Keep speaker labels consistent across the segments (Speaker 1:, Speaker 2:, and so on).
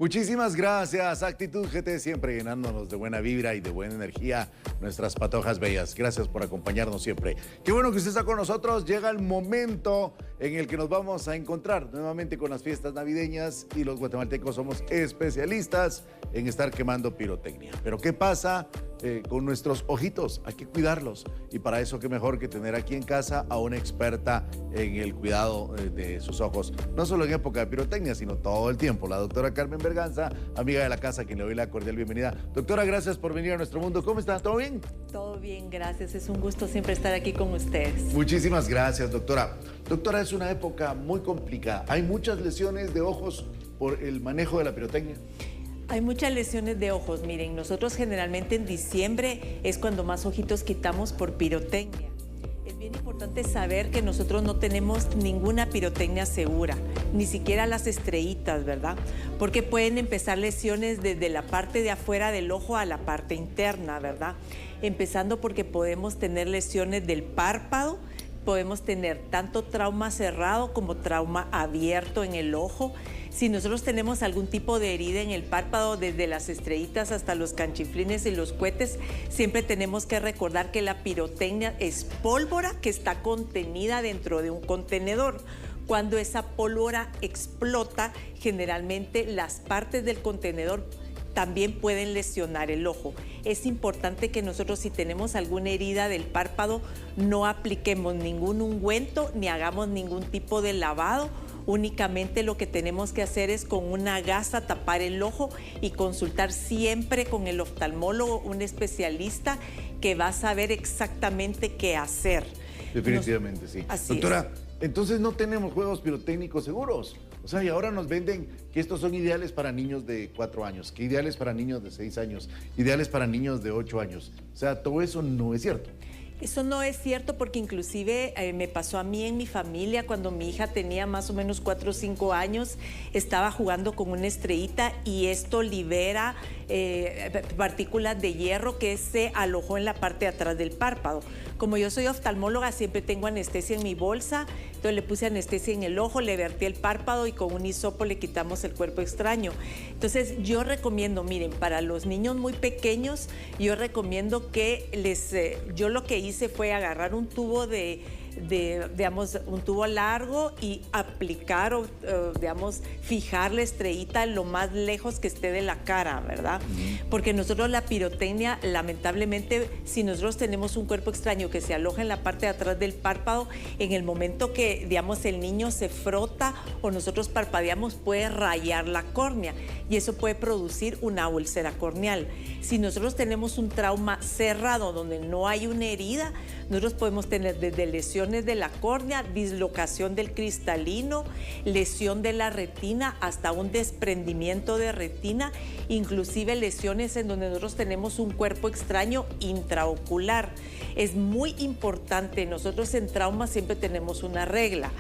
Speaker 1: Muchísimas gracias, Actitud GT, siempre llenándonos de buena vibra y de buena energía, nuestras patojas bellas. Gracias por acompañarnos siempre. Qué bueno que usted está con nosotros. Llega el momento en el que nos vamos a encontrar nuevamente con las fiestas navideñas y los guatemaltecos somos especialistas en estar quemando pirotecnia. Pero ¿qué pasa con nuestros ojitos? Hay que cuidarlos y para eso qué mejor que tener aquí en casa a una experta en el cuidado de sus ojos, no solo en época de pirotecnia, sino todo el tiempo. La doctora Carmen Berganza, amiga de la casa, a quien le doy la cordial bienvenida. Doctora, gracias por venir a nuestro mundo. ¿Cómo está? ¿Todo bien?
Speaker 2: Todo bien, gracias. Es un gusto siempre estar aquí con ustedes.
Speaker 1: Muchísimas gracias, doctora. Doctora, es una época muy complicada. Hay muchas lesiones de ojos por el manejo de la pirotecnia.
Speaker 2: Hay muchas lesiones de ojos. Miren, nosotros generalmente en diciembre es cuando más ojitos quitamos por pirotecnia. Es bien importante saber que nosotros no tenemos ninguna pirotecnia segura, ni siquiera las estrellitas, ¿verdad? Porque pueden empezar lesiones desde la parte de afuera del ojo a la parte interna, ¿verdad? Empezando porque podemos tener lesiones del párpado, podemos tener tanto trauma cerrado como trauma abierto en el ojo. Si nosotros tenemos algún tipo de herida en el párpado, desde las estrellitas hasta los canchiflines y los cohetes, siempre tenemos que recordar que la pirotecnia es pólvora que está contenida dentro de un contenedor. Cuando esa pólvora explota, generalmente las partes del contenedor también pueden lesionar el ojo. Es importante que nosotros, si tenemos alguna herida del párpado, no apliquemos ningún ungüento ni hagamos ningún tipo de lavado. Únicamente lo que tenemos que hacer es con una gasa tapar el ojo y consultar siempre con el oftalmólogo, un especialista que va a saber exactamente qué hacer.
Speaker 1: Definitivamente, sí.
Speaker 2: Así
Speaker 1: doctora, entonces no tenemos juegos pirotécnicos seguros. O sea, y ahora nos venden que estos son ideales para niños de 4 años, que ideales para niños de 6 años, ideales para niños de 8 años. O sea, todo eso no es cierto.
Speaker 2: Eso no es cierto porque inclusive me pasó a mí en mi familia cuando mi hija tenía más o menos 4 o 5 años, estaba jugando con una estrellita y esto libera partículas de hierro que se alojó en la parte de atrás del párpado. Como yo soy oftalmóloga, siempre tengo anestesia en mi bolsa, entonces le puse anestesia en el ojo, le vertí el párpado y con un hisopo le quitamos el cuerpo extraño. Entonces yo recomiendo, miren, para los niños muy pequeños, yo recomiendo que yo lo que hice fue agarrar un tubo digamos, un tubo largo y aplicar o, digamos, fijar la estrellita lo más lejos que esté de la cara, ¿verdad? Porque nosotros la pirotecnia, lamentablemente, si nosotros tenemos un cuerpo extraño que se aloja en la parte de atrás del párpado, en el momento que, digamos, el niño se frota o nosotros parpadeamos, puede rayar la córnea y eso puede producir una úlcera corneal. Si nosotros tenemos un trauma cerrado donde no hay una herida, nosotros podemos tener desde lesiones de la córnea, dislocación del cristalino, lesión de la retina, hasta un desprendimiento de retina, inclusive lesiones en donde nosotros tenemos un cuerpo extraño intraocular. Es muy importante, nosotros en trauma siempre tenemos una regla.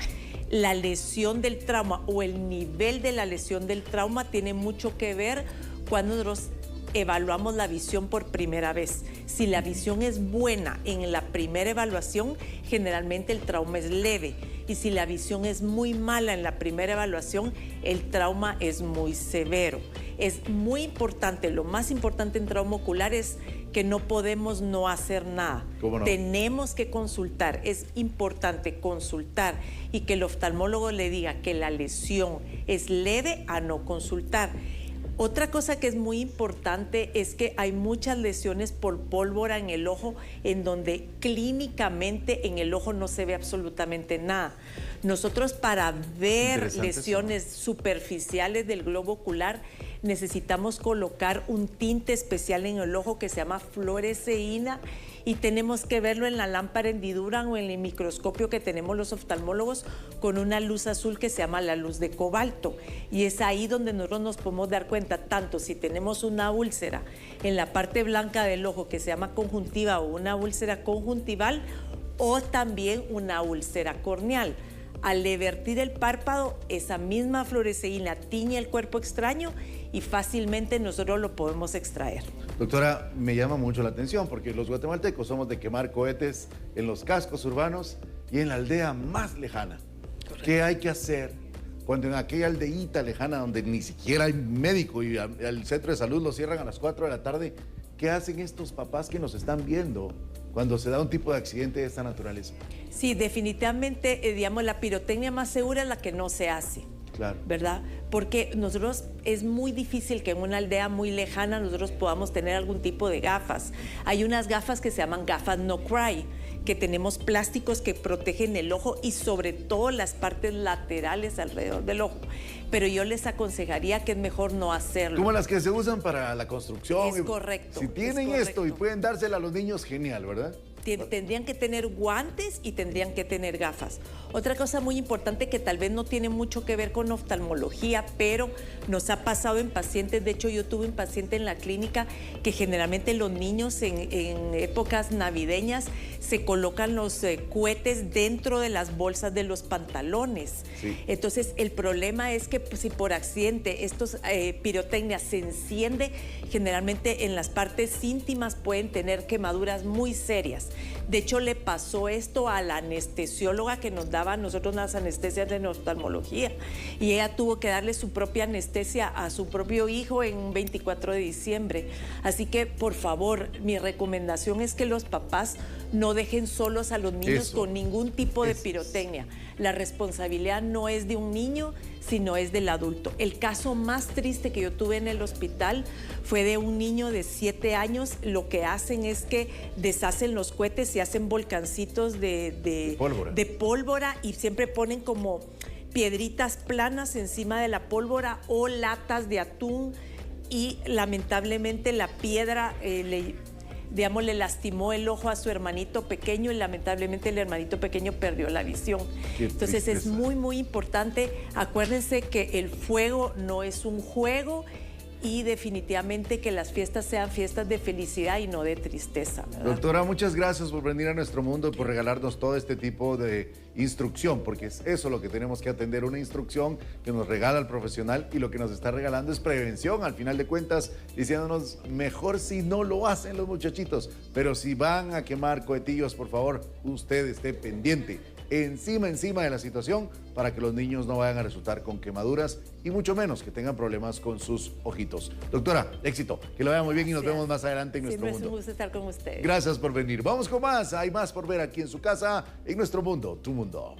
Speaker 2: La lesión del trauma o el nivel de la lesión del trauma tiene mucho que ver cuando nosotros evaluamos la visión por primera vez. Si la visión es buena en la primera evaluación, generalmente el trauma es leve. Y si la visión es muy mala en la primera evaluación, el trauma es muy severo. Es muy importante, lo más importante en trauma ocular es que no podemos no hacer nada.
Speaker 1: ¿Cómo no?
Speaker 2: Tenemos que consultar, es importante consultar y que el oftalmólogo le diga que la lesión es leve a no consultar. Otra cosa que es muy importante es que hay muchas lesiones por pólvora en el ojo en donde clínicamente en el ojo no se ve absolutamente nada. Nosotros para ver lesiones superficiales del globo ocular necesitamos colocar un tinte especial en el ojo que se llama fluoresceína y tenemos que verlo en la lámpara hendidura o en el microscopio que tenemos los oftalmólogos con una luz azul que se llama la luz de cobalto. Y es ahí donde nosotros nos podemos dar cuenta, tanto si tenemos una úlcera en la parte blanca del ojo que se llama conjuntiva o una úlcera conjuntival o también una úlcera corneal. Al vertir el párpado, esa misma fluoresceína tiñe el cuerpo extraño y fácilmente nosotros lo podemos extraer.
Speaker 1: Doctora, me llama mucho la atención porque los guatemaltecos somos de quemar cohetes en los cascos urbanos y en la aldea más lejana. Correcto. ¿Qué hay que hacer cuando en aquella aldeíta lejana donde ni siquiera hay médico y al centro de salud lo cierran a las 4 de la tarde, ¿qué hacen estos papás que nos están viendo cuando se da un tipo de accidente de esta naturaleza?
Speaker 2: Sí, definitivamente, digamos, la pirotecnia más segura es la que no se hace.
Speaker 1: Claro.
Speaker 2: ¿Verdad? Porque nosotros es muy difícil que en una aldea muy lejana nosotros podamos tener algún tipo de gafas. Hay unas gafas que se llaman gafas no cry, que tenemos plásticos que protegen el ojo y sobre todo las partes laterales alrededor del ojo. Pero yo les aconsejaría que es mejor no hacerlo.
Speaker 1: Como las que se usan para la construcción.
Speaker 2: Es correcto.
Speaker 1: Si tienen esto y pueden dársela a los niños, genial, ¿verdad?
Speaker 2: Tendrían que tener guantes y tendrían que tener gafas. Otra cosa muy importante que tal vez no tiene mucho que ver con oftalmología, pero nos ha pasado en pacientes. De hecho, yo tuve un paciente en la clínica que generalmente los niños en épocas navideñas se colocan los cohetes dentro de las bolsas de los pantalones.
Speaker 1: Sí.
Speaker 2: Entonces, el problema es que si por accidente estos pirotecnia se enciende, generalmente en las partes íntimas pueden tener quemaduras muy serias. De hecho, le pasó esto a la anestesióloga que nos daba a nosotros las anestesias de oftalmología y ella tuvo que darle su propia anestesia a su propio hijo en un 24 de diciembre. Así que, por favor, mi recomendación es que los papás no dejen solos a los niños con ningún tipo de pirotecnia. La responsabilidad no es de un niño, sino es del adulto. El caso más triste que yo tuve en el hospital fue de un niño de 7 años. Lo que hacen es que deshacen los cohetes y hacen volcancitos de pólvora y siempre ponen como piedritas planas encima de la pólvora o latas de atún y lamentablemente la piedra le lastimó el ojo a su hermanito pequeño y lamentablemente el hermanito pequeño perdió la visión. Entonces es muy, muy importante. Acuérdense que el fuego no es un juego y definitivamente que las fiestas sean fiestas de felicidad y no de tristeza, ¿verdad?
Speaker 1: Doctora, muchas gracias por venir a nuestro mundo y por regalarnos todo este tipo de instrucción, porque es eso lo que tenemos que atender, una instrucción que nos regala el profesional y lo que nos está regalando es prevención, al final de cuentas, diciéndonos mejor si no lo hacen los muchachitos, pero si van a quemar cohetillos, por favor, usted esté pendiente. Encima de la situación para que los niños no vayan a resultar con quemaduras y mucho menos que tengan problemas con sus ojitos. Doctora, éxito, que lo vaya muy bien y nos vemos más adelante en nuestro mundo.
Speaker 2: Siempre es un gusto estar con ustedes.
Speaker 1: Gracias por venir. Vamos con más, hay más por ver aquí en su casa, en nuestro mundo, tu mundo.